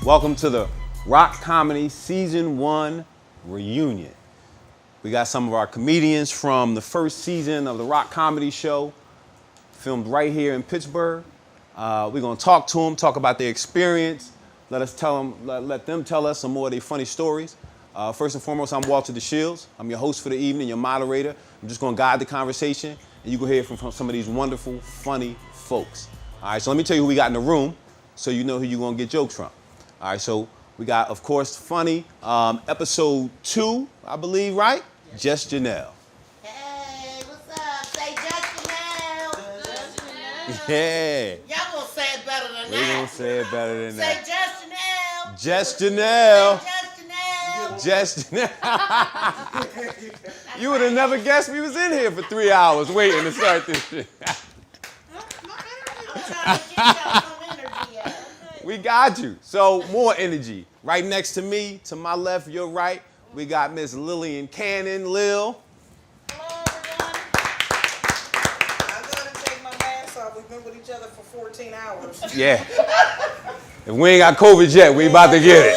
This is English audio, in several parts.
Welcome to the Rock Comedy Season 1 reunion. We got some of our comedians from the first season of the Rock Comedy Show, filmed right here in Pittsburgh. We're gonna talk to them, talk about their experience, let them tell us some more of their funny stories. First and foremost, I'm Walter DeShields. I'm your host for the evening, your moderator. I'm just gonna guide the conversation, and you can hear from some of these wonderful, funny folks. All right, so let me tell you who we got in the room, so you know who you're gonna get jokes from. All right, so we got, of course, funny, episode 2, I believe, right? Yes. Just Janelle. Hey, what's up? Say Just Janelle. Just Janelle. Yeah. Y'all gonna say it better than We're that. gonna say it better than Say that. Just Janelle. Just Janelle. Say Just Janelle. Just Janelle. You would have never guessed we was in here for 3 hours waiting to start this shit. I'm trying to get y'all some energy out. We got you. So more energy. Right next to me, to my left, your right, we got Miss Lillian Cannon, Lil. Hello, everyone. I'm going to take my mask off. We've been with each other for 14 hours. Yeah. If we ain't got COVID yet, we about to get it.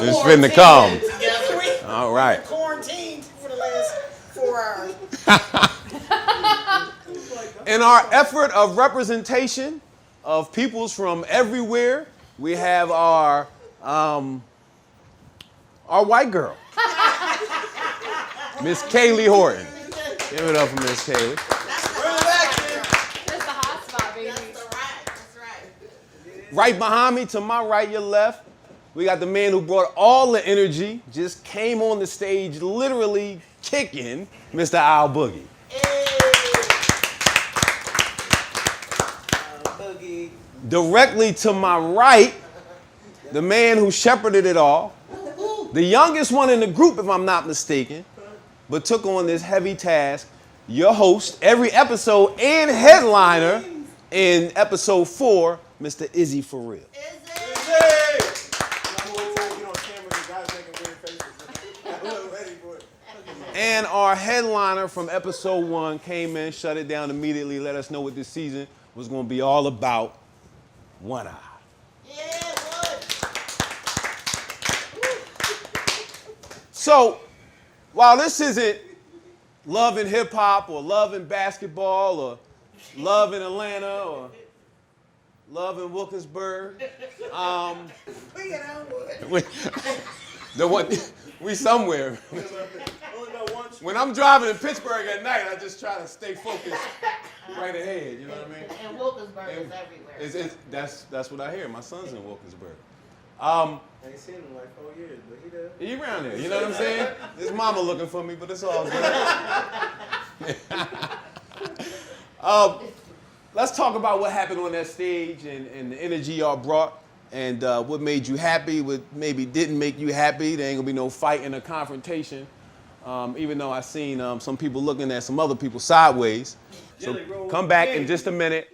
It's finna come. All right. Quarantined for the last 4 hours. In our effort of representation of peoples from everywhere, we have our white girl, Miss Kaylee Horton. Give it up for Miss Kaylee. That's the hot spot, baby. That's right. Right behind me, to my right, your left, we got the man who brought all the energy, just came on the stage literally kicking, Mr. Al Boogie. Boogie. Directly to my right, the man who shepherded it all, the youngest one in the group, if I'm not mistaken, but took on this heavy task, your host, every episode and headliner in episode 4, Mr. Izzy For Real. And our headliner from episode 1 came in, shut it down immediately, let us know what this season was going to be all about. One Eye. Yeah, boy. So, while this isn't love in hip hop or love in basketball or love in Atlanta or love in Wilkinsburg, we somewhere. When I'm driving in Pittsburgh at night, I just try to stay focused right ahead. You know what I mean? And Wilkinsburg is everywhere. That's what I hear. My son's in Wilkinsburg. I ain't seen him in like 4 years, but he does. He around there, you know what I'm saying? His mama looking for me, but it's all good. Let's talk about what happened on that stage and the energy y'all brought and what made you happy, what maybe didn't make you happy. There ain't gonna be no fighting or confrontation. Even though I seen some people looking at some other people sideways. So come back in just a minute.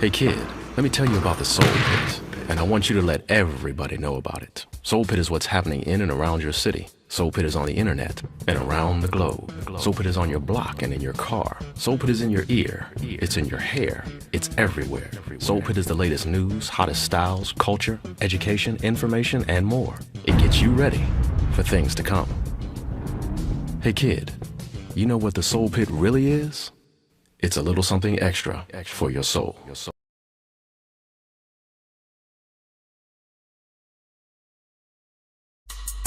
Hey kid, let me tell you about the Soul Pit, and I want you to let everybody know about it. Soul Pit is what's happening in and around your city. Soul Pit is on the internet and around the globe. Soul Pit is on your block and in your car. Soul Pit is in your ear. It's in your hair. It's everywhere. Soul Pit is the latest news, hottest styles, culture, education, information, and more. It gets you ready for things to come. Hey kid, you know what the Soul Pit really is? It's a little something extra for your soul.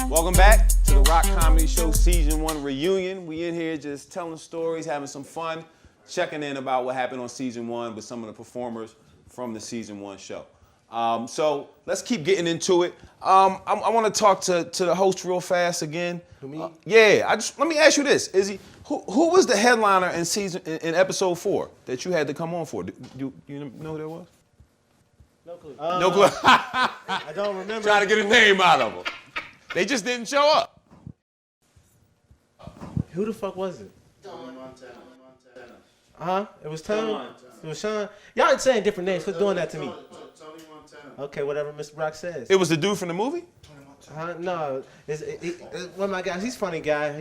Welcome back to the Rock Comedy Show Season 1 reunion. We in here just telling stories, having some fun, checking in about what happened on Season 1 with some of the performers from the Season 1 show. So let's keep getting into it. I want to talk to the host real fast again. Who, me? Let me ask you this, Izzy. Who was the headliner in episode 4 that you had to come on for? You know who that was? No clue. No clue. I don't remember. Trying to get a name out of them. They just didn't show up. Who the fuck was it? Montana. It was Tone. It was Sean. Y'all ain't saying different names. Quit doing that to me. Tony Montana. Okay, whatever Mr. Brock says. It was the dude from the movie? No, it's one of my guys. He's a funny guy.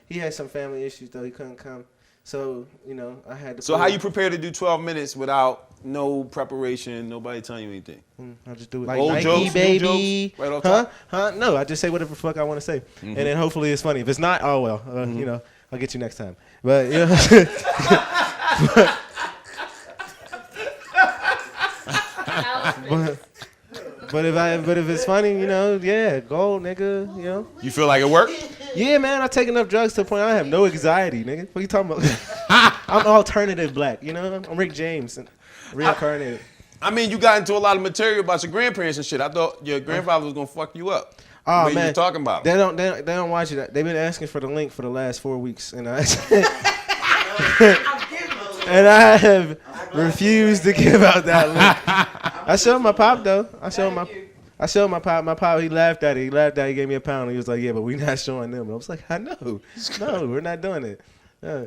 He had some family issues though. He couldn't come. So I had to. So how you prepare to do 12 minutes without no preparation, nobody telling you anything? I just do it like Old Nike, jokes, new baby. jokes, right off top? No, I just say whatever the fuck I want to say, and then hopefully it's funny. If it's not, oh well. I'll get you next time. But but if it's funny, yeah, go, nigga, You feel like it worked? Yeah, man, I take enough drugs to the point I have no anxiety, nigga. What you talking about? I'm alternative black, I'm Rick James, reincarnated. I mean, you got into a lot of material about your grandparents and shit. I thought your grandfather was gonna fuck you up. Oh man, man, you talking about? They don't watch it. They've been asking for the link for the last 4 weeks, and I have refused to give out that link. I showed my pop though. I showed my pop. My pop, he laughed at it. He gave me a pound. He was like, "Yeah, but we're not showing them." And I was like, "I know, no, we're not doing it."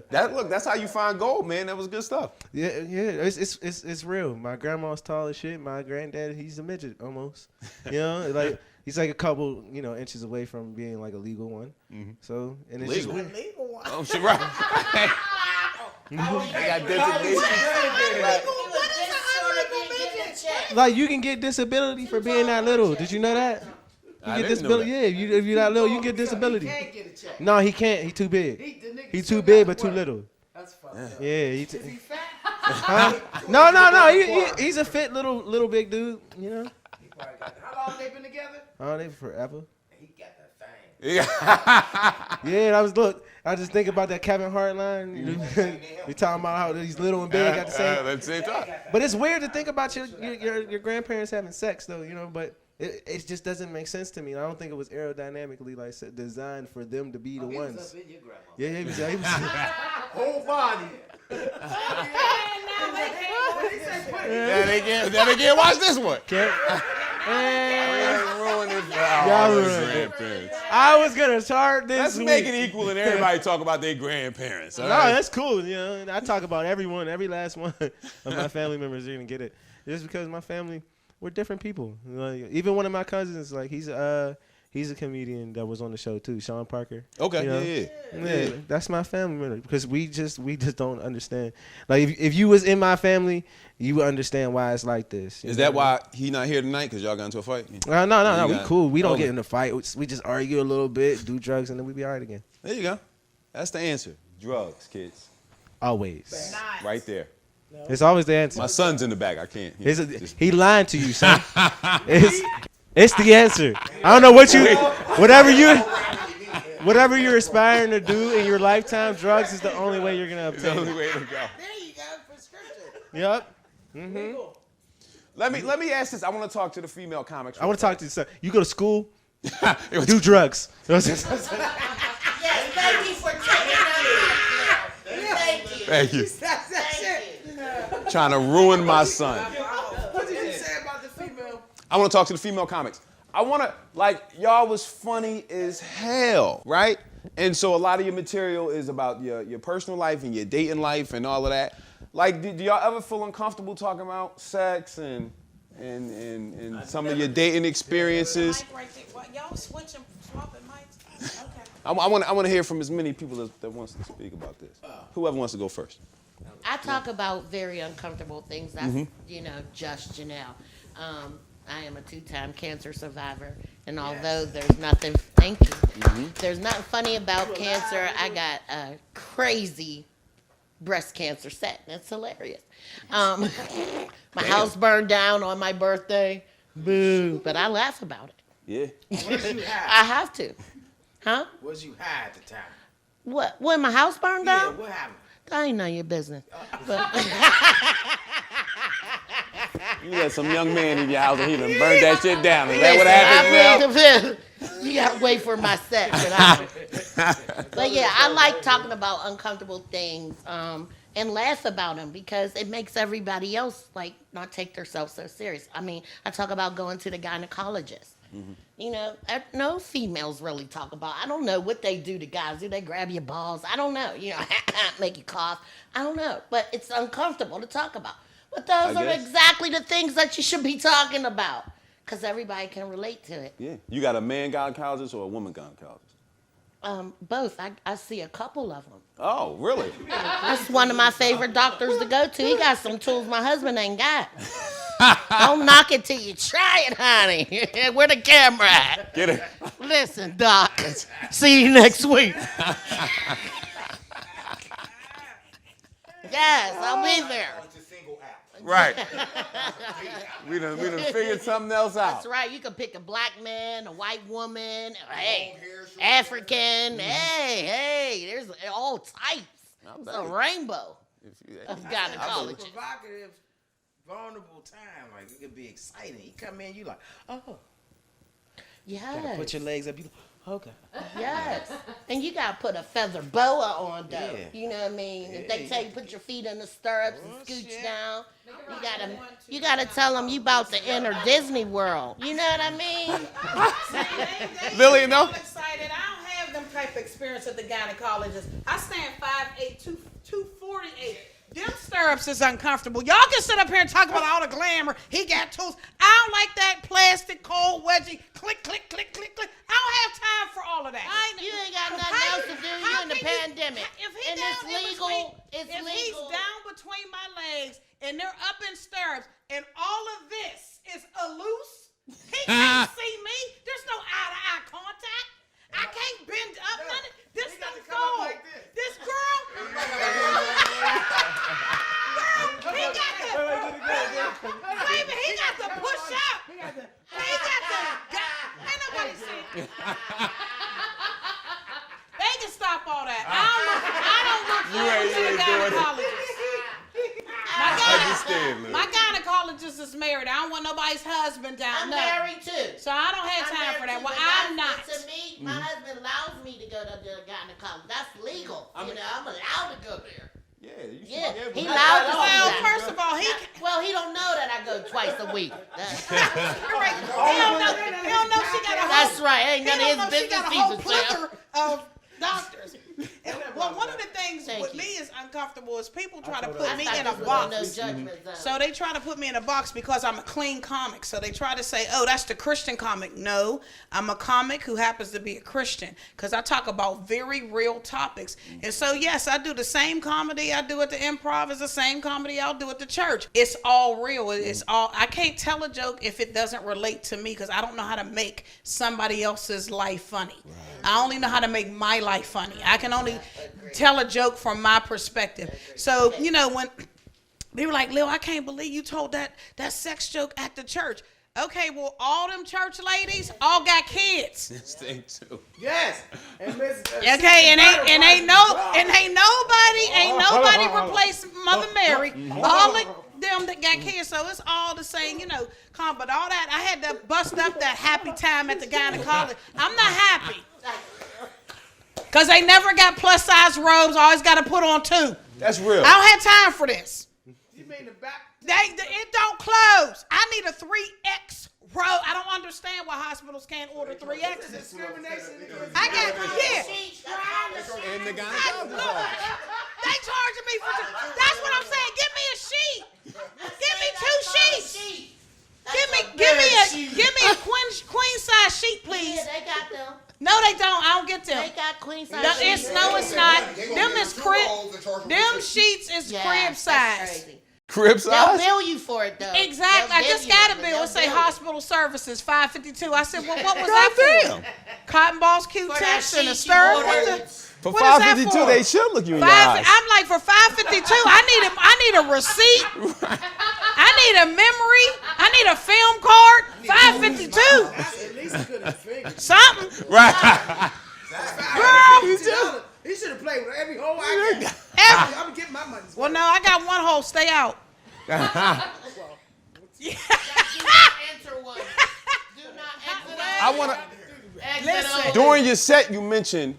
That's how you find gold, man. That was good stuff. Yeah, it's real. My grandma's tall as shit. My granddad, he's a midget almost. Like he's like a couple, inches away from being like a legal one. Mm-hmm. So and it's Legal? just weird. Legal one. Oh shit, right. They got designation. Like you can get disability for being that little. Did you know that? You I get didn't know disability. that. Yeah, if you're that little, you can get disability. He can't get a check. No, he can't. He too big. He too still big got but too work. little. That's fucked up. Yeah. Is he fat? Huh? No. He's a fit little big dude. He probably got that. How long they been together? Oh, they forever. He got that thing. Yeah. I just think about that Kevin Hart line. You talking about how he's little and big at the same. That's the same time. But it's weird to think about your grandparents having sex though, But it just doesn't make sense to me. I don't think it was aerodynamically designed for them to be the He ones. was up in your grandma. Yeah, he was. Whole body. That again. Watch this one. Ruin it for Y'all our ruined it. grandparents. I was gonna start this. Let's week. make it equal and everybody talk about their grandparents. All No, right? that's cool. I talk about everyone, every last one of my family members are gonna get it. Just because my family, we're different people. Even one of my cousins, he's a comedian that was on the show too, Sean Parker. Okay, Yeah, that's my family member because we just don't understand. Like if you was in my family, you would understand why it's like this. Is that why he not here tonight? Because y'all got into a fight? No. We got- cool. We don't Okay. get in a fight. We just argue a little bit, do drugs, and then we be all right again. There you go. That's the answer. Drugs, kids. Always. Right there. It's always the answer. My son's in the back. I can't. He lying to you, son. It's the answer. I don't know whatever you're aspiring to do in your lifetime, drugs is the only way you're gonna It's the obtain only it. way to go. There you go, prescription. Yep. Let me ask this. I want to talk to the female comics. I want to talk to you, son. You go to school, It was- do drugs. Yes, thank you for taking that. Thank you. Thank you. That's it. Trying to ruin my son. What did you say about the female? I want to talk to the female comics. I want to, y'all was funny as hell, right? And so a lot of your material is about your personal life and your dating life and all of that. Do y'all ever feel uncomfortable talking about sex and some of your dating experiences? Mic right there. What, y'all switching, swapping mics? Okay. I want to hear from as many people that wants to speak about this. Whoever wants to go first. I talk about very uncomfortable things. That's, just Janelle. I am a 2-time cancer survivor, and although there's nothing, thank you, there's nothing funny about cancer, I got a crazy breast cancer set, and it's hilarious. My house burned down on my birthday, boo, but I laugh about it. Yeah. What did you hide? I have to. Huh? What did you hide at the time? What? When my house burned Yeah, down? what happened? That ain't none of your business. But You got some young man in your house and he done burned that shit down. Is that what happened now? You gotta wait for my set. But yeah, I like talking about uncomfortable things and laugh about them because it makes everybody else like not take themselves so serious. I mean, I talk about going to the gynecologist. Mm-hmm. You know, no females really talk about. I don't know what they do to guys. Do they grab your balls? I don't know. You know, make you cough. I don't know. But it's uncomfortable to talk about. But those are exactly the things that you should be talking about. Because everybody can relate to it. Yeah. You got a man gynecologist or a woman gynecologist? Both. I see a couple of them. Oh, really? That's one of my favorite doctors to go to. He got some tools my husband ain't got. Don't knock it till you try it, honey. Where the camera at? Get it. Listen, Doc. See you next week. Yes, I'll be there. Right. we done figured something else out. That's right. You can pick a black man, a white woman, hey, African. Hey, there's all types. It's a rainbow of gynecology. Provocative, vulnerable time. Like, it could be exciting. You come in, you like, oh. Yes. Gotta put your legs up. You okay. Yes. And you got to put a feather boa on, though. Yeah. You know what I mean? If they tell you put your feet in the stirrups and scooch down, you gotta tell them you about to enter Disney World. You know what I mean? Lily, no? I'm excited. I don't have them type of experience at the gynecologist. I stand 5'8", 248. Them stirrups is uncomfortable. Y'all can sit up here and talk about all the glamour. He got tools. I don't like that plastic cold wedgie. Click, click, click, click, click. I don't have time for all of that. You ain't got nothing else to do. You in the pandemic. If he and down it's legal. It's if legal. he's down between my legs and they're up in stirrups and all of this is a loose, he can't see me. There's no eye-to-eye contact. I can't bend up nothing. This don't fall. This girl. He got to. Baby, he got to push up. He got to. Ain't nobody seen it. They can stop all that. I don't look forward to the gynecologist. My gynecologist is married. I don't want nobody's husband down. I'm no. married too. So I don't have time for that. Well, I'm not. To me, my husband allows me to go to the gynecologist. That's legal. I'm allowed to go there. Yeah, you should Yeah, be able he to. allowed to. Well, first of all, he don't know that I go twice a week. You're right. He don't know she got a whole. That's right. Ain't none of his She business got a whole either, Sam. plethora of doctors. Well, one of the things Thank with you. me is uncomfortable is people try to put I me thought in a this was box. No judgment zone. So they try to put me in a box because I'm a clean comic. So they try to say, oh, that's the Christian comic. No, I'm a comic who happens to be a Christian because I talk about very real topics. And so, yes, I do the same comedy I do at the Improv is the same comedy I'll do at the church. It's all real. It's all. I can't tell a joke if it doesn't relate to me because I don't know how to make somebody else's life funny. Right. I only know how to make my life funny. I can only tell a joke from my perspective. So, you know, when they were like, Lil, I can't believe you told that sex joke at the church. Okay, well, all them church ladies all got kids. This thing too. Yes. And Miss, Okay, ain't nobody replace Mother Mary. All of them that got kids, so it's all the same, you know. But all that, I had to bust up that happy time at the gynecologist. I'm not happy. Because they never got plus size robes. I always got to put on two. That's real. I don't have time for this. You mean the back? It don't close. I need a 3X robe. I don't understand why hospitals can't order 3Xs. Discrimination. I got, yeah. In the gynecologist office. They charging me for, that's what I'm saying. Give me a sheet. Give me 2 sheets. Give me a queen size sheet, please. Yeah, they got them. No, they don't. I don't get them. They got queen size. No, it's not. Them is crib. Them sheets is crib size. That's crazy. Crib They'll size? bill you for it though. Exactly. I just got a bill. It say hospital services $552. I said, well, what was that for? Damn. Cotton balls, Q-tips, and a stirrup. For What is that $5.52, for? they should look you in the eyes. I'm like, for $5.52, I need a receipt. I need a memory. I need a film card. $5.52. At least he could have figured. Something. Right. Girl. He should have played with every hole I got. I'm getting my money. Well, no, I got one hole. Stay out. I want to. During your set, you mentioned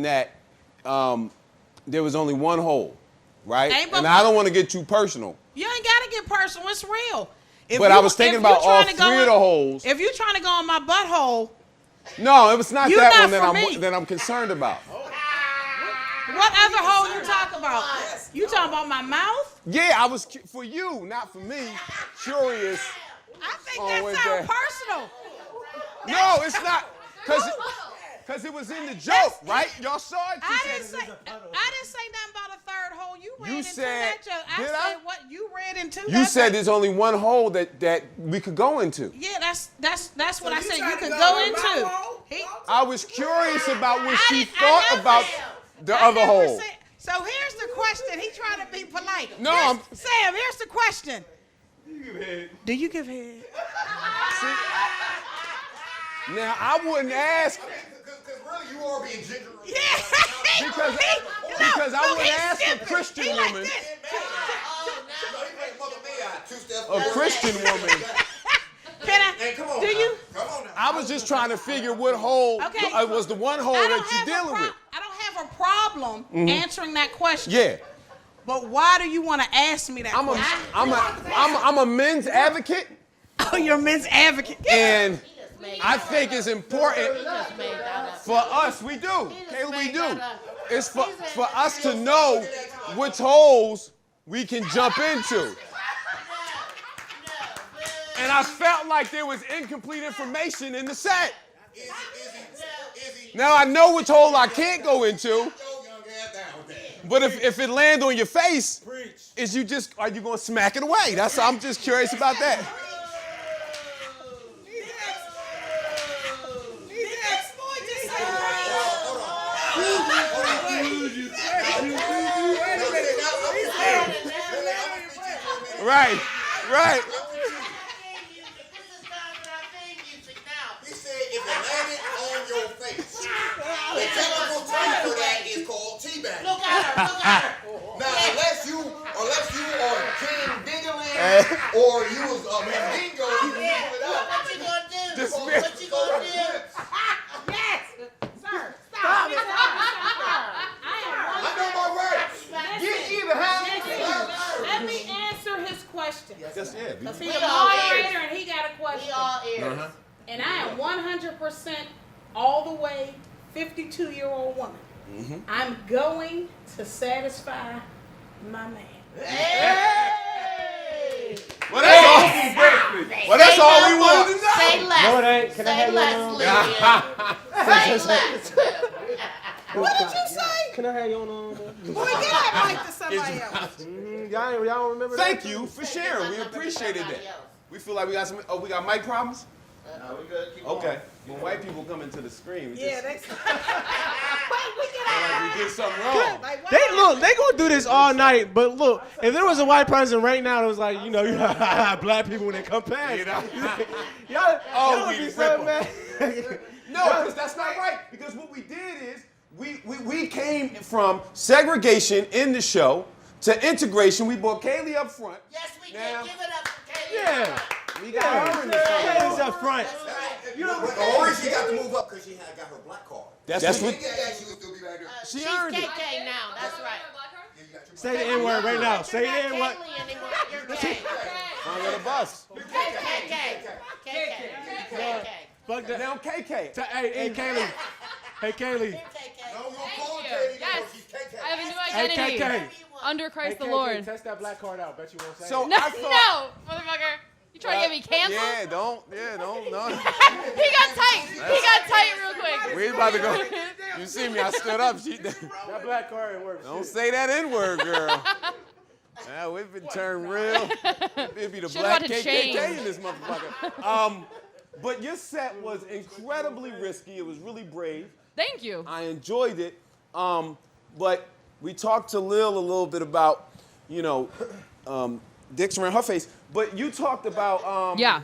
that there was only one hole, right? And I don't want to get too personal. You ain't gotta get personal. It's real. But I was thinking about all three of the holes. If you're trying to go in my butthole, no, it was not you that not one for me. that I'm concerned about. What other hole you talking about? You talking about my mouth? Yeah, I was for you, not for me. Curious. I think Oh, that wait sounds there. personal. No, it's not, cause it was in the joke, right? Y'all saw it. I didn't say nothing about a third hole. You read into said- that joke. I did said I? what you read into. You that said joke. there's only one hole that we could go into. Yeah, that's what I said. You trying could to go go in into. my hole? I was curious about what she I thought never about said- the I other never hole. said- So here's the question. He trying to be polite. No, Sam, here's the question. Do you give head? Now I wouldn't ask Because really, you are being ginger. Yeah. because I would ask a Christian woman, a Christian woman. Can I? Hey, come on. Do now. you? Come on now. I was just trying to figure what hole Okay. was the one hole I that don't you're have a dealing with. I don't have a problem answering that question. Yeah, But why do you want to ask me that question? I'm a men's advocate, Oh, you're a men's advocate. and I think it's important Just made that up. for us. We do, Kaylee, we made do. that up. It's for us to know which holes we can jump into. And I felt like there was incomplete information in the set. Izzy. Now I know which hole I can't go into, Yo, young ass down with that. but if it land on your face, are you gonna smack it away? I'm just curious about that. Right. He said if it landed on your face, the technical term for that is called teabag. Look at her. Now, unless you are King Dingaling or you was Mandingo, you can pull it out. What you gonna do? Just What you gonna do? Yes, sir. Stop. I know my rights. Get either half. Let me answer his question. Yes, yeah. Because We he's a all moderator and he got a We question. all ears. And I am 100% all the way 52-year-old woman. I'm going to satisfy my man. Hey! Well, that's all we wanted to know. Say less. No, it ain't. Can I Say have your less, number? Lillian. Say less. What did you say? Can I have your number? Boy, get that mic to somebody else. Y'all don't remember that? Thank you for sharing. We appreciated that. We feel like we got we got mic problems? No, we good. Keep Okay. When white people come into the screen, we Yeah, just they we did something wrong. They gonna do this all night. But look, if there was a white person right now that was like, you black people when they come past, You know? y'all would we be so mad. No, because that's not right. Because what we did is we came from segregation in the show to integration. We brought Kaylee up front. Yes, we Now- did. Give it up for Kaylee. Yeah. We got her in the front. Kaylee's up front. The only reason she got to move up because she got her black card. That's She what didn't get that, she would still be back there. she She's earned it. KK now. That's right. Yeah, you got your Say the N-word right now. Say the You're N-word. not Kaylee anymore. You're K. Under the bus. KK. Fuck that. Now KK. Hey, Kaylee. Hey, Kaylee. No, you don't call her you. Katie, Yes. no, she's KK. I have a new Hey, identity. KK. Under Christ Hey, the KK, Lord. Test that black card out. Bet you won't say So it. No, I thought, no, motherfucker. You trying to get me canceled? Yeah, don't. No. He got tight. He got tight real quick. We about to go. You see me? I stood up. That black card works. Don't say that N-word, girl. Now we've been turned real. It'd be the Should've black bought a KKK chain. in this motherfucker. But your set was incredibly risky. It was really brave. Thank you. I enjoyed it. But we talked to Lil a little bit about, dicks around her face. But you talked about Yeah.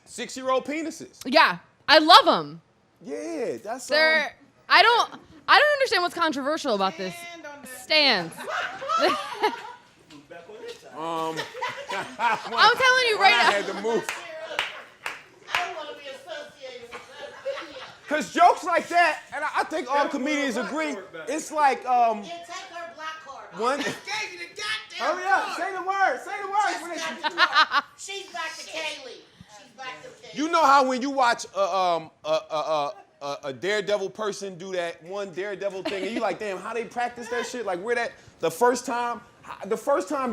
6-year-old penises. Yeah. I love them. Yeah, that's I don't understand what's controversial about this stance. I'm telling you right I now. had to move. I don't want to be associated Cause jokes like that, and I think all comedians agree, it's like take her black card. one. Gave you the goddamn Hurry up! Say the word. Say the word. She's back to Kaylee. She's back to Kaylee. You know how when you watch a daredevil person do that one daredevil thing, and you like, damn, how they practice that shit? Like, where that the first time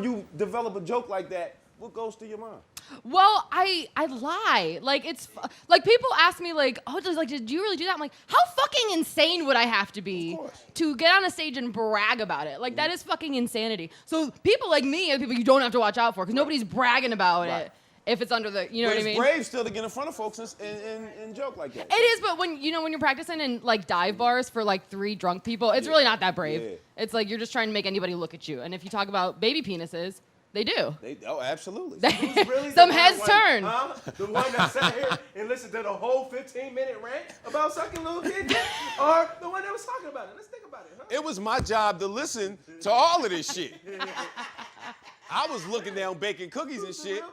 you develop a joke like that, what goes through your mind? Well, I lie. Like it's like people ask me like, oh, did you really do that? I'm like, how fucking insane would I have to be to get on a stage and brag about it? Like that is fucking insanity. So people like me are people you don't have to watch out for because nobody's bragging about it if it's under the, you know what I mean? It's brave still to get in front of folks and joke like that. It is, but when you're practicing in like dive bars for like 3 drunk people, it's really not that brave. Yeah. It's like you're just trying to make anybody look at you. And if you talk about baby penises, they do. Absolutely. Some heads turn. Huh? The one that sat here and listened to the whole 15-minute rant about sucking little kids, or the one that was talking about it. Let's think about it, huh? It was my job to listen to all of this shit. I was looking down baking cookies and shit.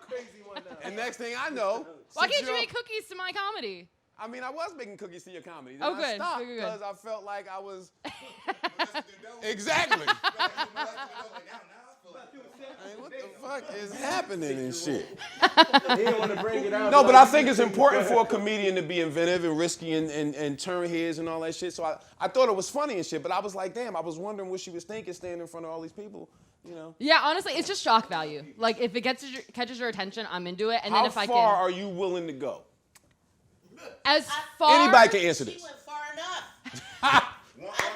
And next thing I know, Why can't you make cookies to my comedy? I mean, I was making cookies to your comedy. Then Oh, I good. stopped Good. because I felt like I was exactly. I mean, what the fuck is happening and shit? He didn't want to bring it out. No, but I think it's important for a comedian to be inventive and risky and turn heads and all that shit. So I thought it was funny and shit, but I was like, damn, I was wondering what she was thinking standing in front of all these people, you know? Yeah, honestly, it's just shock value. Like, if it catches your attention, I'm into it. And then if I can... How far are you willing to go? As far... Anybody can answer She this. went far enough. I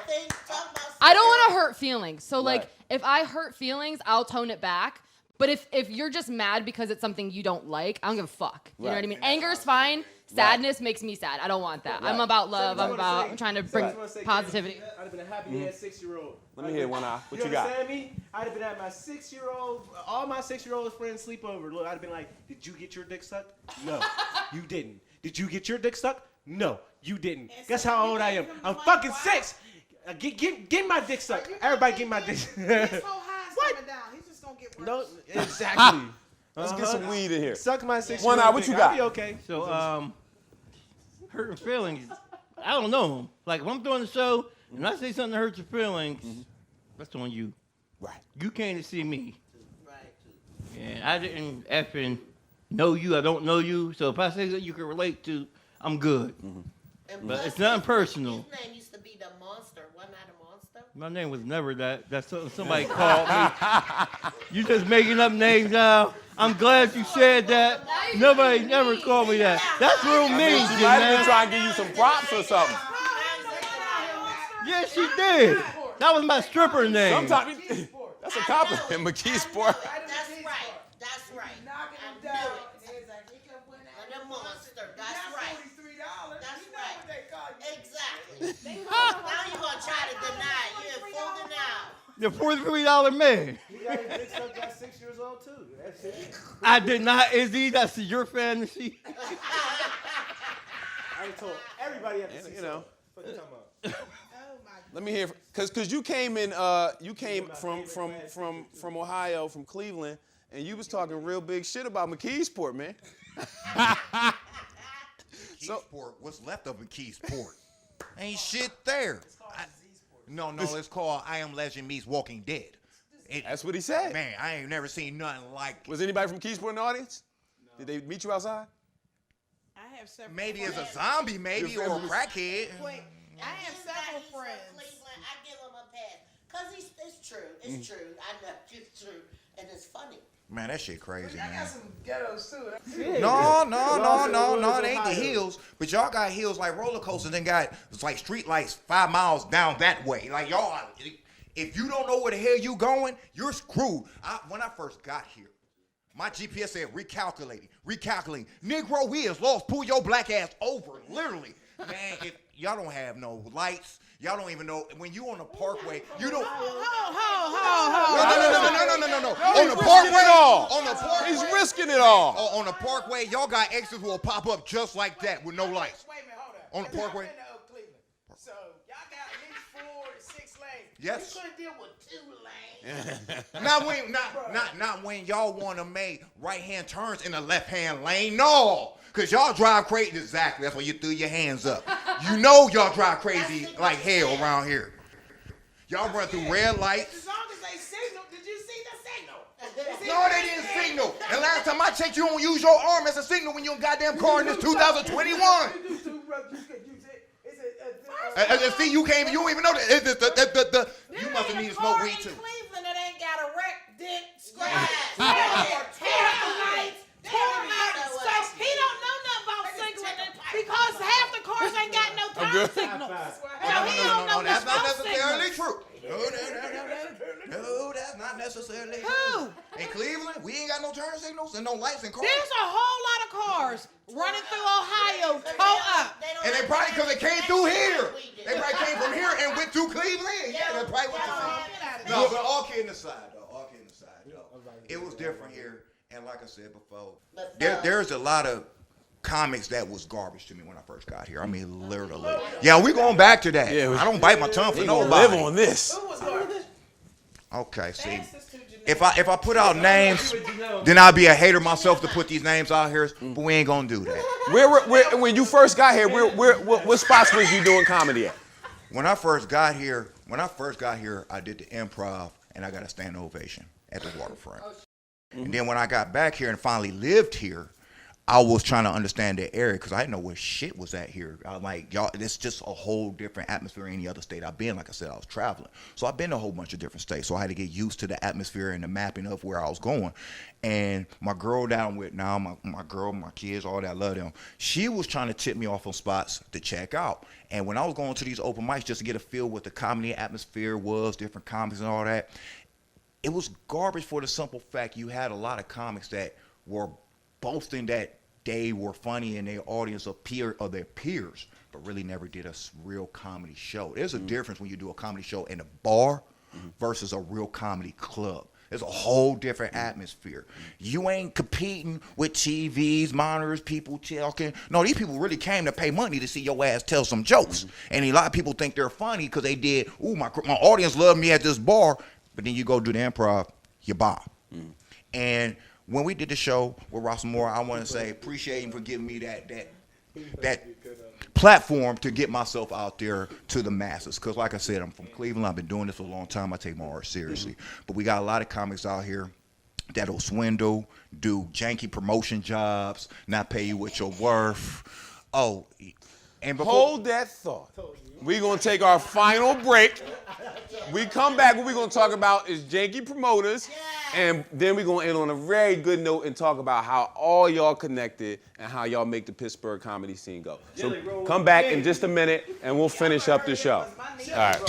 think talk about I don't want to hurt feelings. So, like, Right. if I hurt feelings, I'll tone it back. But if you're just mad because it's something you don't like, I don't give a fuck. You know Right. what I mean? Anger's fine. Sadness makes me sad. I don't want that. I'm about love. I'm trying to bring positivity. I'd have been a happy ass 6-year-old. Let me hear one eye. What you got? understand me? I'd have been at my 6-year-old, all my 6-year-old friends sleepover. Look, I'd have been like, did you get your dick sucked? No, you didn't. Did you get your dick sucked? No, you didn't. Guess how old I am? I'm fucking 6. Get my dick sucked. Everybody get my dick sucked. His whole high's coming down. He's just gonna get worse. No, exactly. Let's get some weed in here. Suck my 6-year-old One eye, what dick. you got? I'll be okay. So, hurting feelings, I don't know. Like, when I'm doing the show, and I say something that hurts your feelings, that's on you. Right. You came to see me. Right. And I didn't effing know you. I don't know you. So if I say something you can relate to, I'm good. And But plus, it's nothing personal. His name used to be the Monster. Wasn't that a monster? My name was never that. That's something somebody called me. You just making up names now. I'm glad you said that. Nobody never called me that. That's real mean, She might have been man. trying to give you some props or something. Yes, she did. That was my stripper name. Sometimes that's a compliment, McKee Sport. That's right. That's right. I knew it. The Monster. That's right. That's right. Exactly. Now you're gonna try to deny it. You're in full denial. The $43 man. He got his dick sucked at 6 years old, too. That's it. I did not, Izzy. That's your fantasy. I told everybody at the You know. What you talking about? Let me hear, cause you came from Ohio, from Cleveland, and you was talking real big shit about McKeesport, man. Keysport, what's left of Keysport? Ain't shit there. No, it's called I Am Legend Meets Walking Dead. That's what he said. Man, I ain't never seen nothing like it. Was anybody from Keysport in the audience? No. Did they meet you outside? I have several. Maybe as friends. a zombie, maybe, or a crackhead. Wait, I have several He's from friends. Cleveland. I give him a pass. Cause it's true. It's true. I know it's true. And it's funny. Man, that shit crazy, I man. got some ghettos too. No, it ain't the hills. But y'all got hills like roller coasters, then got it's like street lights 5 miles down that way. Like y'all, if you don't know where the hell you going, you're screwed. When I first got here, my GPS said recalculating. Negro wheels lost, pull your black ass over, literally. Man, if y'all don't have no lights, y'all don't even know when you on the parkway, you don't. No. On the parkway, He's risking it all. on the parkway, y'all got extras will pop up just like that with no lights. Wait a minute, hold up. On the parkway? I've been to Cleveland. So y'all got at least 4 to 6 lanes. Yes. You couldn't deal with 2 lanes. Not when y'all want to make right-hand turns in the left-hand lane. No, because y'all drive crazy. Exactly. That's why you threw your hands up. You know y'all drive crazy like hell around here. Y'all run through red lights. As long as they signal, did you see the signal? No, they didn't signal. And last time I checked, you don't use your arm as a signal when you're in goddamn car in this 2021. See, you can't even, you don't even know that. You must have needed to smoke weed too. Cleveland that ain't got a wreck, dent, scratch, or tear the lights, so he don't know nothing about signaling because half the cars ain't got no turn signals. So he don't know that's not nothing necessarily about true. No, that's not necessarily true. Who? In Cleveland, we ain't got no turn signals and no lights in cars. There's a whole lot of cars running through Ohio, toe up. And they probably, because they came through here. They probably came from here and went through Cleveland. Yeah, that's probably what they said. No, but all kidding aside, though. All kidding aside. You know, it was different here. And like I said before, there's a lot of comics that was garbage to me when I first got here. I mean, literally. Yeah, we going back to that. Yeah, I don't bite my tongue for nobody. Live on this. Okay, see. If I put out names, then I'll be a hater myself to put these names out here, but we ain't gonna do that. When you first got here, what spots was you doing comedy at? When I first got here, I did the Improv and I got a standing ovation at the waterfront. And then when I got back here and finally lived here, I was trying to understand the area because I didn't know where shit was at here. I was like, y'all, it's just a whole different atmosphere in any other state I've been. Like I said, I was traveling. So I've been to a whole bunch of different states. So I had to get used to the atmosphere and the mapping of where I was going. And my girl down with now, my girl, my kids, all that, I love them. She was trying to tip me off on spots to check out. And when I was going to these open mics just to get a feel what the comedy atmosphere was, different comics and all that, it was garbage for the simple fact you had a lot of comics that were boasting that they were funny in their audience of their peers, but really never did a real comedy show. There's a difference when you do a comedy show in a bar versus a real comedy club. There's a whole different atmosphere. You ain't competing with TVs, monitors, people talking. No, these people really came to pay money to see your ass tell some jokes. And a lot of people think they're funny because they did, my audience loved me at this bar, but then you go do the Improv, you bomb. And when we did the show with Ross Moore, I want to say appreciate him for giving me that platform to get myself out there to the masses. Because like I said, I'm from Cleveland. I've been doing this for a long time. I take my art seriously. But we got a lot of comics out here that'll swindle, do janky promotion jobs, not pay you what you're worth. Oh, and before, hold that thought. We're going to take our final break. We come back, what we're going to talk about is janky promoters, and then we're going to end on a very good note and talk about how all y'all connected and how y'all make the Pittsburgh comedy scene go. So come back in just a minute, and we'll finish up the show. All right.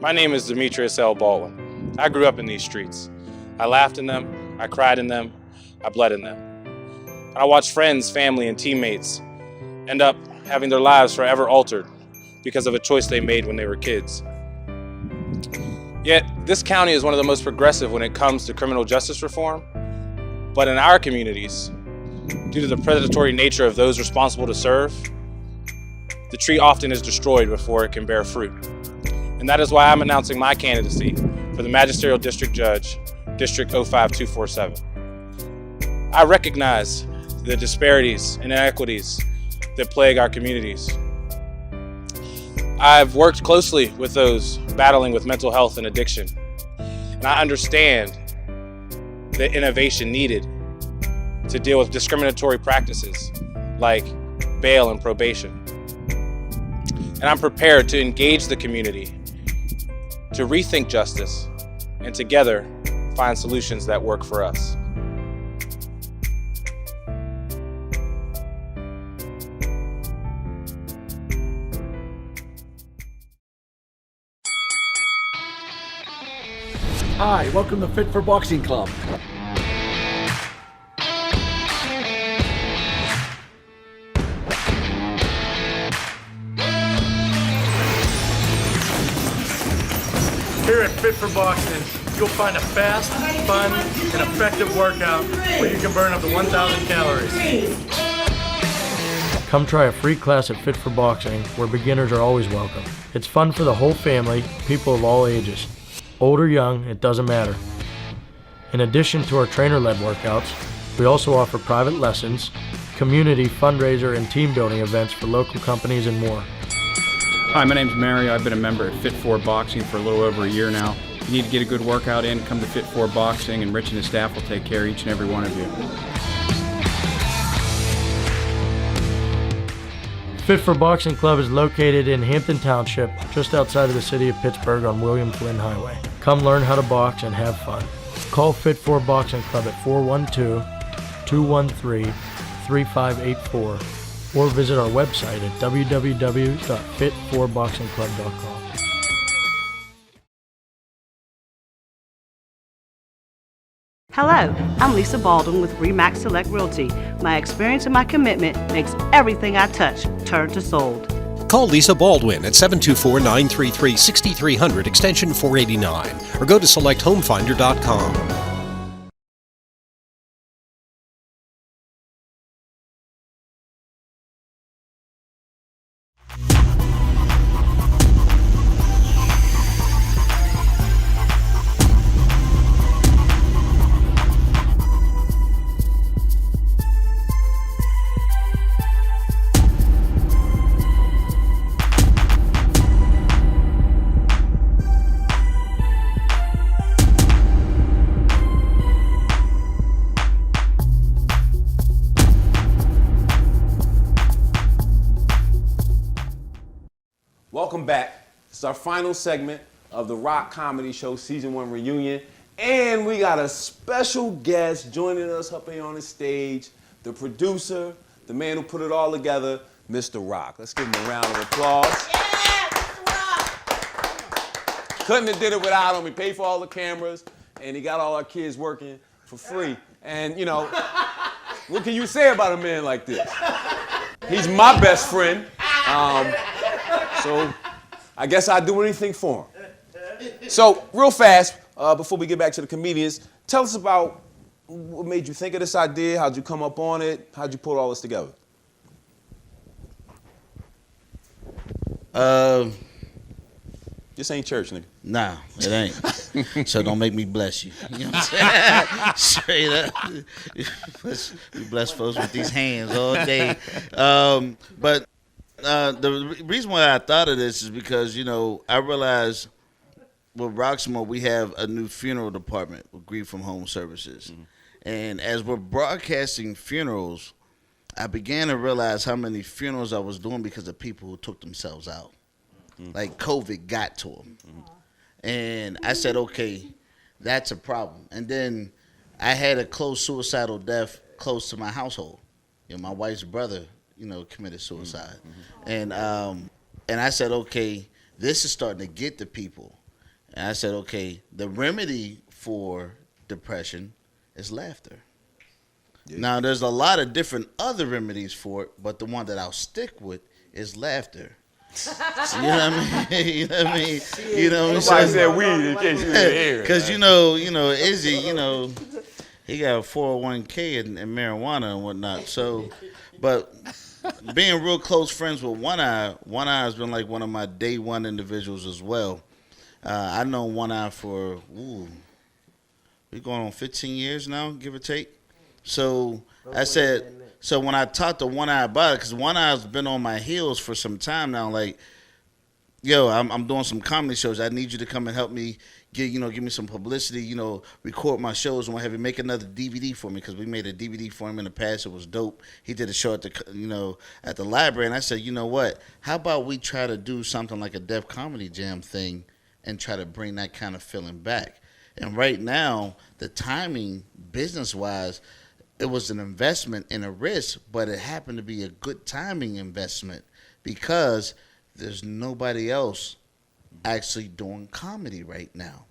My name is Demetrius L. Baldwin. I grew up in these streets. I laughed in them, I cried in them, I bled in them. I watched friends, family, and teammates end up having their lives forever altered because of a choice they made when they were kids. Yet, this county is one of the most progressive when it comes to criminal justice reform, but in our communities, due to the predatory nature of those responsible to serve, the tree often is destroyed before it can bear fruit. And that is why I'm announcing my candidacy for the Magisterial District Judge, District 05247. I recognize the disparities and inequities that plague our communities. I've worked closely with those battling with mental health and addiction, and I understand the innovation needed to deal with discriminatory practices like bail and probation. And I'm prepared to engage the community to rethink justice and together find solutions that work for us. Hi, welcome to Fit for Boxing Club. Here at Fit for Boxing, you'll find a fast, fun, and effective workout where you can burn up to 1,000 calories. Come try a free class at Fit for Boxing, where beginners are always welcome. It's fun for the whole family, people of all ages. Old or young, it doesn't matter. In addition to our trainer-led workouts, we also offer private lessons, community, fundraiser, and team building events for local companies and more. Hi, my name's Mary. I've been a member at Fit for Boxing for a little over a year now. If you need to get a good workout in, come to Fit for Boxing, and Rich and his staff will take care of each and every one of you. Fit for Boxing Club is located in Hampton Township, just outside of the city of Pittsburgh on William Flynn Highway. Come learn how to box and have fun. Call Fit for Boxing Club at 412-213-3584 or visit our website at www.fit4boxingclub.com. Hello, I'm Lisa Baldwin with Remax Select Realty. My experience and my commitment makes everything I touch turn to sold. Call Lisa Baldwin at 724-933-6300 extension 489 or go to selecthomefinder.com. Welcome back. This is our final segment of the Rock Comedy Show Season 1 reunion. And we got a special guest joining us up here on the stage, the producer, the man who put it all together, Mr. Rock. Let's give him a round of applause. Yeah, Mr. Rock. Couldn't have did it without him. He paid for all the cameras, and he got all our kids working for free. And, you know, what can you say about a man like this? He's my best friend. So I guess I'd do anything for him. So real fast, before we get back to the comedians, tell us about what made you think of this idea, how'd you come up on it, how'd you put all this together? This ain't church, nigga. Nah, it ain't. So don't make me bless you. You know what I'm saying? Straight up. We bless folks with these hands all day. But the reason why I thought of this is because, you know, I realized with Roxmo we have a new funeral department with Grief from Home Services. Mm-hmm. And as we're broadcasting funerals, I began to realize how many funerals I was doing because of people who took themselves out. Mm-hmm. Like COVID got to them. Mm-hmm. And I said, okay, that's a problem. And then I had a close suicidal death close to my household. You know, my wife's brother, you know, committed suicide. Mm-hmm. And I said, okay, this is starting to get to people. And I said, okay, the remedy for depression is laughter. Yeah. Now, there's a lot of different other remedies for it, but the one that I'll stick with is laughter. You know what I mean? You know what I mean? You know what I'm saying? Somebody said weed in case you didn't hear it. Because, you know, Izzy, you know, he got a 401k and marijuana and whatnot. So, but being real close friends with One Eye has been like one of my day one individuals as well. I've known One Eye for, we're going on 15 years now, give or take. So I said, so when I talked to One Eye about it, because One Eye's been on my heels for some time now, like, yo, I'm doing some comedy shows. I need you to come and help me give me some publicity, record my shows and what have you, make another DVD for me, because we made a DVD for him in the past. It was dope. He did a show at the library, and I said, you know what? How about we try to do something like a Def Comedy Jam thing and try to bring that kind of feeling back? And right now, the timing, business-wise, it was an investment and a risk, but it happened to be a good timing investment because there's nobody else actually doing comedy right now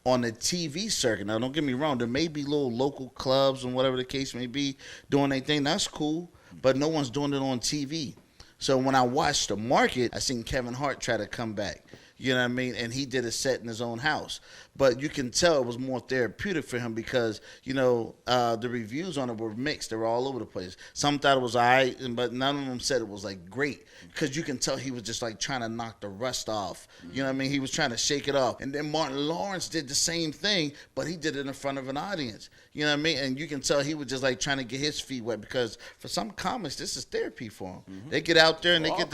on the TV circuit. Now, don't get me wrong. There may be little local clubs and whatever the case may be doing their thing. That's cool, but no one's doing it on TV. So when I watched the market, I seen Kevin Hart try to come back. You know what I mean? And he did a set in his own house. But you can tell it was more therapeutic for him because, the reviews on it were mixed. They were all over the place. Some thought it was all right, but none of them said it was, like, great. Because you can tell he was just, like, trying to knock the rust off. You know what I mean? He was trying to shake it off. And then Martin Lawrence did the same thing, but he did it in front of an audience. You know what I mean? And you can tell he was just, like, trying to get his feet wet because for some comics, this is therapy for them. They get out there and they get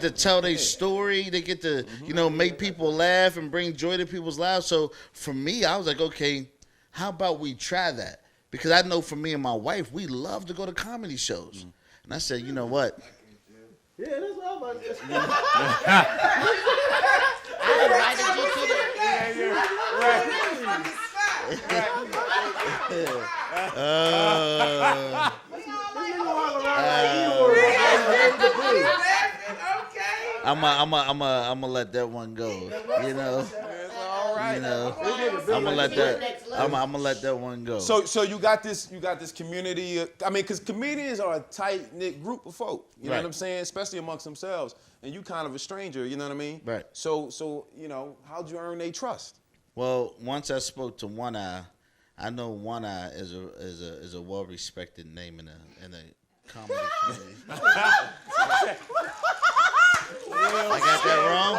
to tell their story. They get to, make people laugh and bring joy to people's lives. So for me, I was like, okay, how about we try that? Because I know for me and my wife, we love to go to comedy shows. And I said, you know what? Yeah, that's what I'm about to say. I'm gonna let that one go. I'm gonna let that one go. So you got this community. Because comedians are a tight knit group of folk. You know what I'm saying, especially amongst themselves. And you kind of a stranger. You know what I mean? Right. So how'd you earn their trust? Well, once I spoke to One Eye, I know One Eye is a well respected name in a comedy community. I got that wrong?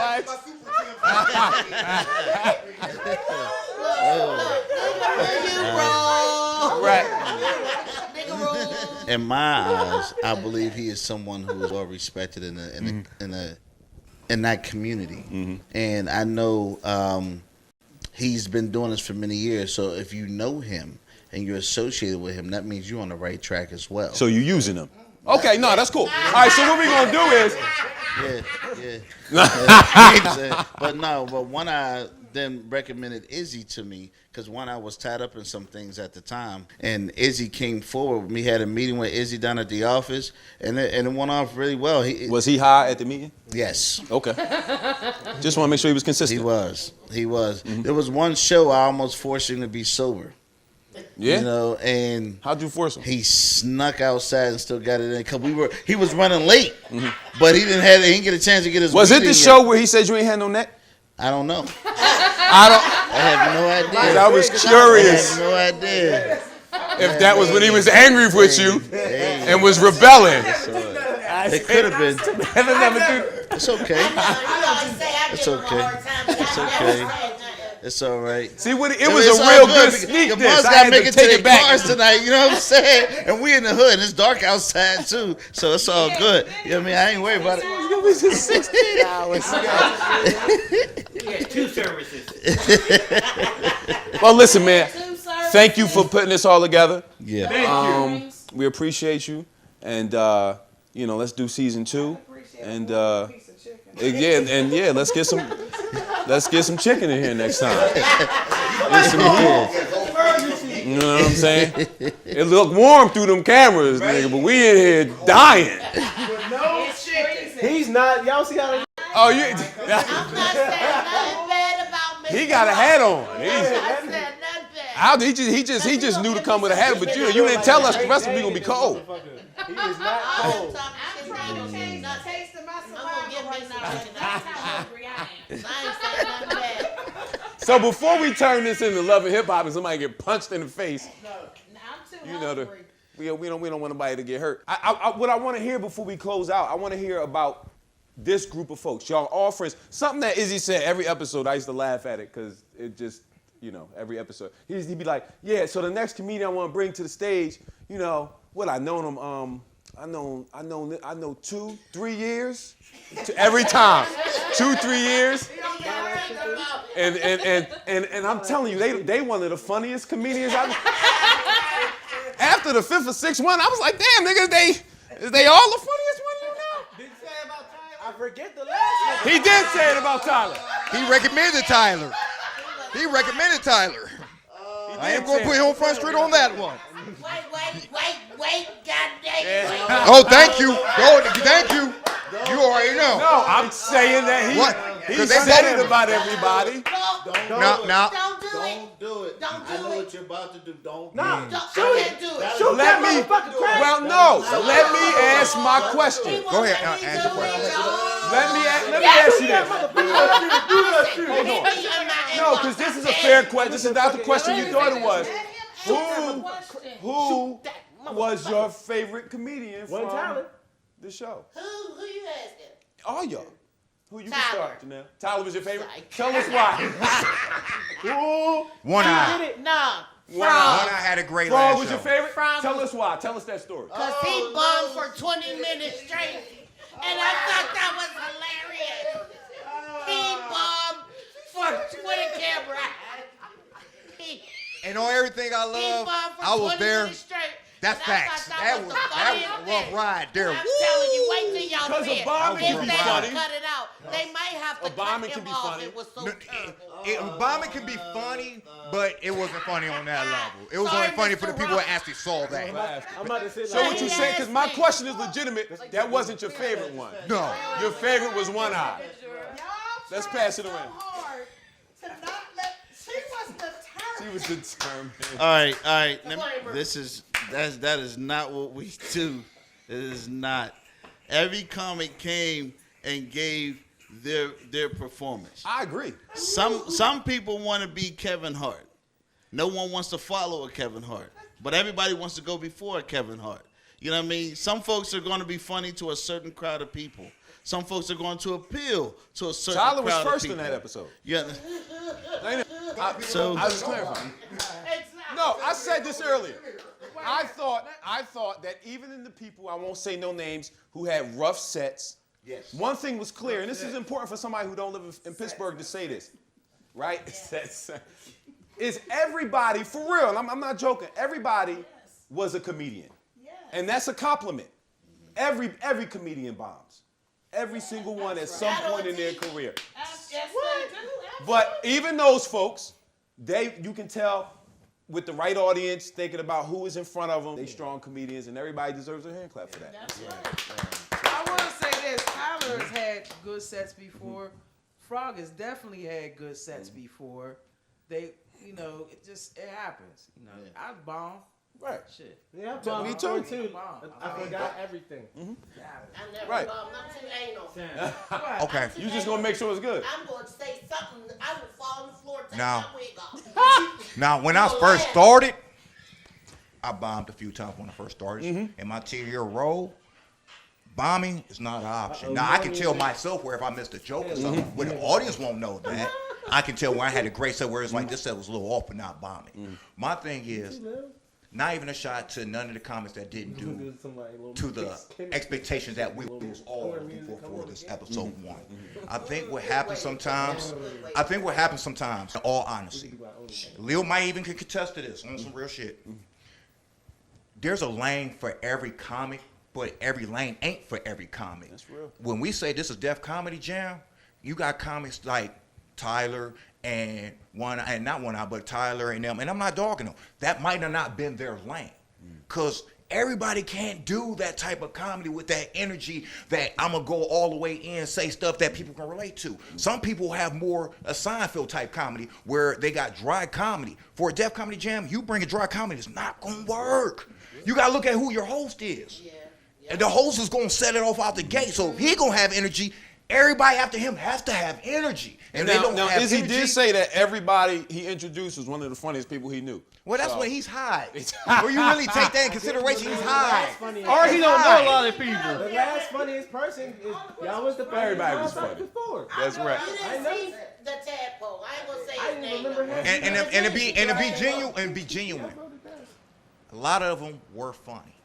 In my eyes, I believe he is someone who is well respected in that community, and I know he's been doing this for many years. So if you know him and you're associated with him, that means you're on the right track as well. So you're using him. Okay, no, that's cool. All right, so what we're gonna do is. But One Eye then recommended Izzy to me because One Eye was tied up in some things at the time, and Izzy came forward. We had a meeting with Izzy down at the office, and it went off really well. Was he high at the meeting? Yes. Okay. Just want to make sure he was consistent. He was. There was one show I almost forced him to be sober. Yeah. And how'd you force him? He snuck outside and still got it in because he was running late, but he didn't get a chance to get his. Was it the show where he said you ain't had no neck? I don't know. I have no idea. I was curious. I have no idea. If that was when he was angry with you and was rebelling. It could have been. It's okay. It's okay. It's okay. It's all right. See, it was a real good sneak Your diss. boss got to make it to the cars tonight, you know what I'm saying? And we in the hood, and it's dark outside, too. So it's all good. You know what I mean? I ain't worried about it. It was just 16 hours. Yeah, 2 services. Well, listen, man. Thank you for putting this all together. Yeah. Thank you. We appreciate you. And, let's do season 2. And, let's get some chicken in here next time. You know what I'm saying? It looked warm through them cameras, nigga, but we in here dying. He's not. Y'all see how they. Oh, you. I'm not saying nothing bad about me. He got a hat on. I said nothing bad. He just knew to come with a hat, but you didn't tell us the rest of it gonna be cold. He is not cold. I'm trying to change the taste of my saliva right now. That's how hungry I am. I ain't saying nothing bad. So before we turn this into Love and Hip Hop and somebody get punched in the face, I'm too hungry. we don't want nobody to get hurt. What I want to hear before we close out, I want to hear about this group of folks. Y'all all friends. Something that Izzy said every episode, I used to laugh at it because it just, every episode. He'd be like, yeah, so the next comedian I want to bring to the stage, I known him, I know 2-3 years. Every time. 2-3 years. And I'm telling you, they one of the funniest comedians After the 5th or 6th one, I was like, damn, nigga, is they all the funniest one you know? Did you say about Tyler? I forget the last one. He did say it about Tyler. He recommended Tyler. I am going to put him on Front Street on that one. Wait, goddamn. Oh, thank you. Thank you. You already know. No, I'm saying that he said it about everybody. Don't do it. I know what you're about to do. Don't. I can't do it. Shoot Let that me. motherfucker crack. Well, no. Let me ask my question. Go ahead. Answer the question. Let me ask. let me ask you this. Hold on. No, because this is a fair question. This is not the question you thought it was. Who was your favorite comedian from the show? Who you asking? All y'all. Who you can Tyler. start, Janelle? Tyler was your favorite? Tell us why. Who? One Eye. No. One Eye had a great Frog last was your show. favorite? Frog Tell us why. Tell us that story. Because he bombed for 20 minutes straight. And I thought that was hilarious. He bombed with a camera. And on everything I love, I was there. That's facts. That was a rough ride there. I'm telling you, wait till y'all Because see a bombing it. can If be they funny. don't cut it out, they might have to A bombing cut can him be off. funny. It was so terrible. Bombing can be funny, but it wasn't funny on that level. It was only funny for the people that actually saw that. I'm about to say So what you saying, because my question is legitimate, that wasn't your favorite one. No. Your favorite was One Eye. Let's pass it around. She was determined. All right. That is not what we do. It is not. Every comic came and gave their performance. I agree. Some people want to be Kevin Hart. No one wants to follow a Kevin Hart, but everybody wants to go before a Kevin Hart. You know what I mean? Some folks are going to be funny to a certain crowd of people. Some folks are going to appeal to a certain Tyler was crowd of first people. in that episode. Yeah. I was clarifying. No, I said this earlier. I thought that even in the people, I won't say no names, who had rough sets, yes. One thing was clear, and this is important for somebody who don't live in Pittsburgh to say this, right? Is everybody, for real, I'm not joking, everybody was a comedian. And that's a compliment. Every comedian bombs. Every single one at some point in their career. But even those folks, you can tell with the right audience, thinking about who is in front of them, they strong comedians, and everybody deserves a hand clap for that. I want to say this. Tyler has had good sets before. Frog has definitely had good sets before. It happens. I bomb. Right. Shit. Yeah, Me too. I forgot everything. I never Right. bombed. I'm too anal. Okay. You just gonna make sure it's good. I'm going to say something. I will fall on the floor and take Now- my wig off. Now, when I first started, I bombed a few times when I first started. In my 10-year role, bombing is not an option. Now, I can tell myself where if I missed a joke or something, but the audience won't know that. I can tell where I had a great set where it's like, this set was a little off, but not bombing. My thing is, not even a shot to none of the comments that didn't do to the expectations that we was all looking for this episode 1. I think what happens sometimes, in all honesty, Lil might even could contest to this on some real shit. There's a lane for every comic, but every lane ain't for every comic. That's real. When we say this is Def Comedy Jam, you got comics like Tyler and not One Eye, but Tyler and them, and I'm not dogging them. That might have not been their lane, because everybody can't do that type of comedy with that energy that I'm gonna go all the way in, say stuff that people can relate to. Some people have more a Seinfeld type comedy where they got dry comedy. For a Def Comedy Jam, you bring a dry comedy, it's not gonna work. You gotta look at who your host is. And the host is gonna set it off out the gate. So if he gonna have energy, everybody after him has to have energy. And they don't have Izzy energy. did say that everybody he introduced was one of the funniest people he knew. Well, that's So- when he's high. Or you really take that in consideration, he's high. Or he don't know a lot of people. The last funniest person is y'all was the first Everybody was contact funny. before. That's right. You didn't see the tadpole. I ain't going to say his name. And be genuine. A lot of them were funny.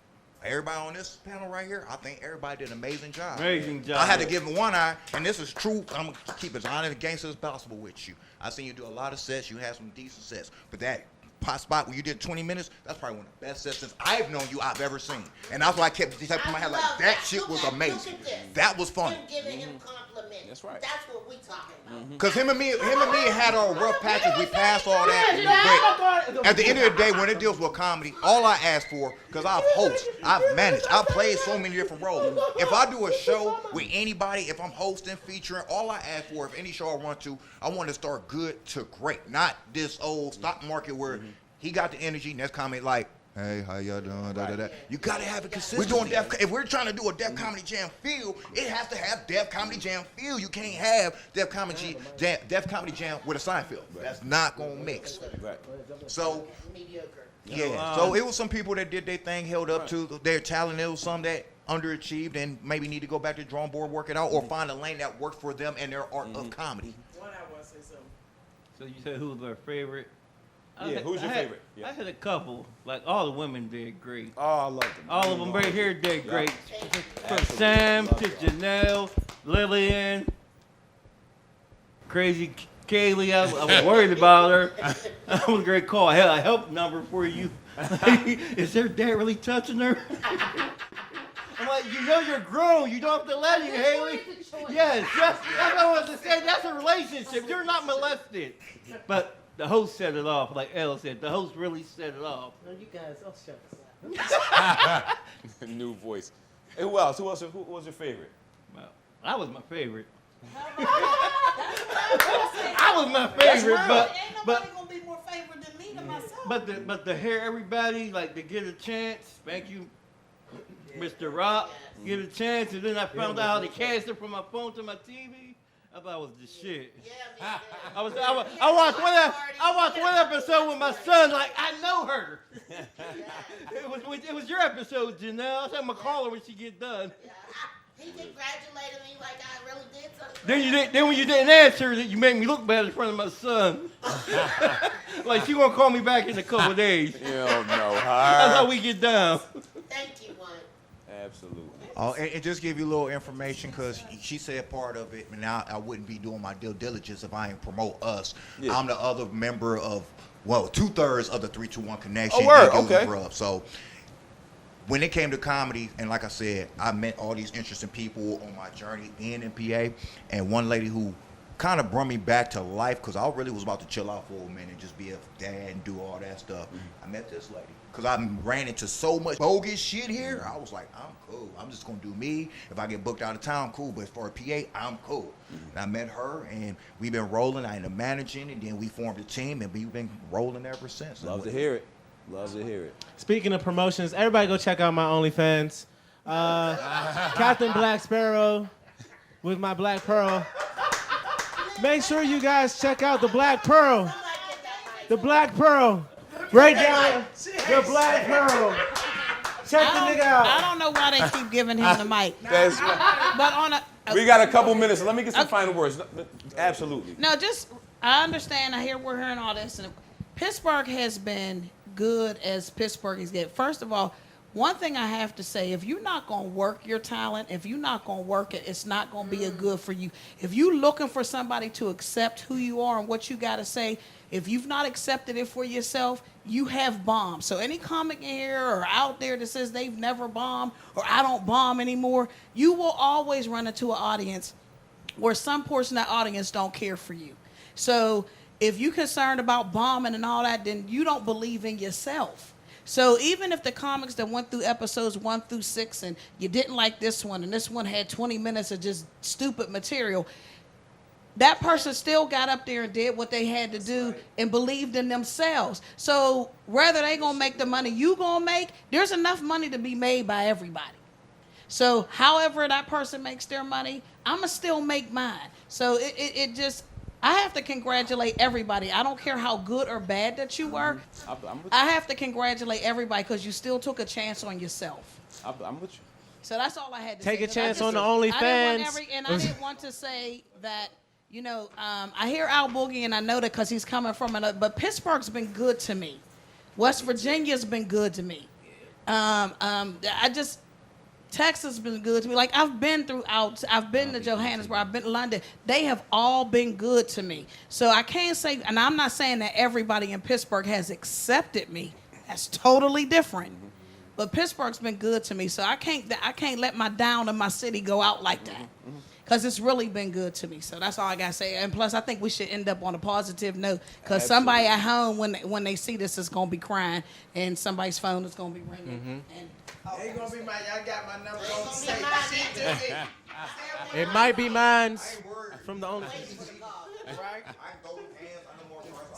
Everybody on this panel right here, I think everybody did an amazing job. Amazing job. I had to give him One Eye, and this is true. I'm gonna keep it as honest and gangster as possible with you. I seen you do a lot of sets. You had some decent sets, but that pot spot where you did 20 minutes, that's probably one of the best sets since I've known you I've ever seen. And that's why I kept in my head like that shit was amazing. That was funny. Him giving him compliments. That's right. That's what we talking about. Cause him and me had our rough patches. We passed all that. But at the end of the day, when it deals with comedy, all I ask for, cause I've hosted, I've managed, I've played so many different roles. If I do a show with anybody, if I'm hosting, featuring, all I ask for, if any show I want to start good to great, not this old stock market where he got the energy. Next comment like, Hey, how y'all doing? Da, da, da. You gotta have it consistent. We're doing if we're trying to do a Def Comedy Jam feel, it has to have Def Comedy Jam feel. You can't have Def Comedy Jam with a Seinfeld. That's not gonna mix. Right. So Mediocre. yeah. So it was some people that did their thing, held up to their talent. There was some that underachieved and maybe need to go back to the drawing board, work it out, or find a lane that worked for them and their art of comedy. One I want to say something. So you said who was our favorite? Who's your favorite? Yeah. I had a couple. Like all the women did great. Oh, I love them. All of them right here did great. From Sam to Janelle, Lillian, Crazy Kaylee. I was worried about her. That was a great call. I had a help number for you. Is their dad really touching her? I'm like, you know you're grown. You don't have to let him, Haley. Yes, that's what I was to say. That's a relationship. You're not molested. But the host set it off, like Elle said. The host really set it off. No, you guys, I'll shut this up. New voice. Hey, who else? Who was your favorite? Well, I was my favorite. I was my favorite, but ain't nobody gonna be more favorite than me to myself. But to hear everybody like to get a chance. Thank you, Mr. Rock. Get a chance, and then I found out how to cast it from my phone to my TV. I thought it was the shit. I watched one episode with my son. Like I know her. It was your episode, Janelle. I said I'm gonna call her when she get done. He congratulated me like I really did something. Then when you didn't answer, you made me look bad in front of my son. Like she gonna call me back in a couple of days. You don't know her. That's how we get down. Thank you, one. Absolutely. Oh, and just give you a little information because she said part of it, and I wouldn't be doing my due diligence if I didn't promote us. Yeah. I'm the other member of, 2/3 of the 321 Connection. Oh, word, okay. So when it came to comedy, and like I said, I met all these interesting people on my journey in PA, and one lady who kind of brought me back to life because I really was about to chill out for a minute and just be a dad and do all that stuff. I met this lady because I ran into so much bogus shit here. I was like, I'm cool. I'm just going to do me. If I get booked out of town, cool. But for a PA, I'm cool. And I met her, and we've been rolling. I ended up managing, and then we formed a team, and we've been rolling ever since. Love to hear it. Love to hear it. Speaking of promotions, everybody go check out my OnlyFans. Captain Black Sparrow with my Black Pearl. Make sure you guys check out the Black Pearl. The Black Pearl. Right down the Black Pearl. Check the nigga out. I don't know why they keep giving him the mic. That's right. But on a We got a couple minutes. Let me get some final words. Absolutely. No, just I understand. I hear we're hearing all this, and Pittsburgh has been good as Pittsburgh is getting. First of all, one thing I have to say, if you're not going to work your talent, if you're not going to work it, it's not going to be a good for you. If you're looking for somebody to accept who you are and what you got to say, if you've not accepted it for yourself, you have bombed. So any comic in here or out there that says they've never bombed or I don't bomb anymore, you will always run into an audience where some portion of that audience don't care for you. So if you're concerned about bombing and all that, then you don't believe in yourself. So even if the comics that went through episodes 1 through 6 and you didn't like this one and this one had 20 minutes of just stupid material, that person still got up there and did what they had to do and believed in themselves. So whether they gonna make the money you gonna make, there's enough money to be made by everybody. So however that person makes their money, I'ma still make mine. So it just, I have to congratulate everybody. I don't care how good or bad that you were. I have to congratulate everybody because you still took a chance on yourself. I'm with you. So that's all I had to Take say. a chance on the OnlyFans. I didn't want to say that, you know, I hear Al Boogie and I know that because he's coming from another, but Pittsburgh's been good to me. West Virginia's been good to me. Texas has been good to me. Like I've been to Johannesburg, I've been to London. They have all been good to me. So I can't say, and I'm not saying that everybody in Pittsburgh has accepted me. That's totally different. But Pittsburgh's been good to me. So I can't let my down in my city go out like that. Because it's really been good to me. So that's all I got to say. And plus, I think we should end up on a positive note. Because somebody at home, when they see this, is going to be crying. And somebody's phone is going to be ringing. And Ain't gonna be mine. I got my number. Don't say shit. It might be mine from the OnlyFans. Right?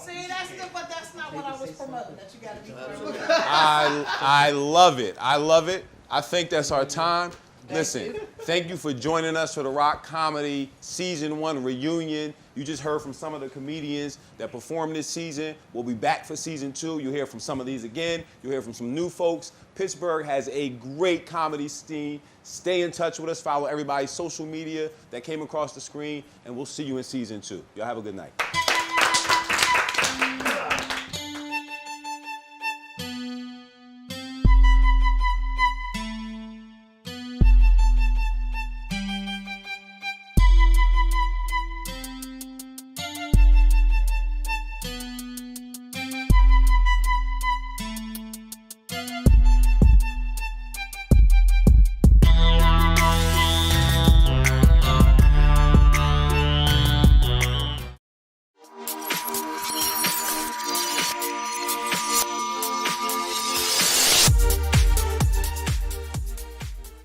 See, that's good, but that's not what I was promoting. That you got to be careful. I love it. I love it. I think that's our time. Listen, thank you for joining us for the Rock Comedy Season 1 reunion. You just heard from some of the comedians that performed this season. We'll be back for Season 2. You'll hear from some of these again. You'll hear from some new folks. Pittsburgh has a great comedy scene. Stay in touch with us. Follow everybody's social media that came across the screen, and we'll see you in Season 2. Y'all have a good night.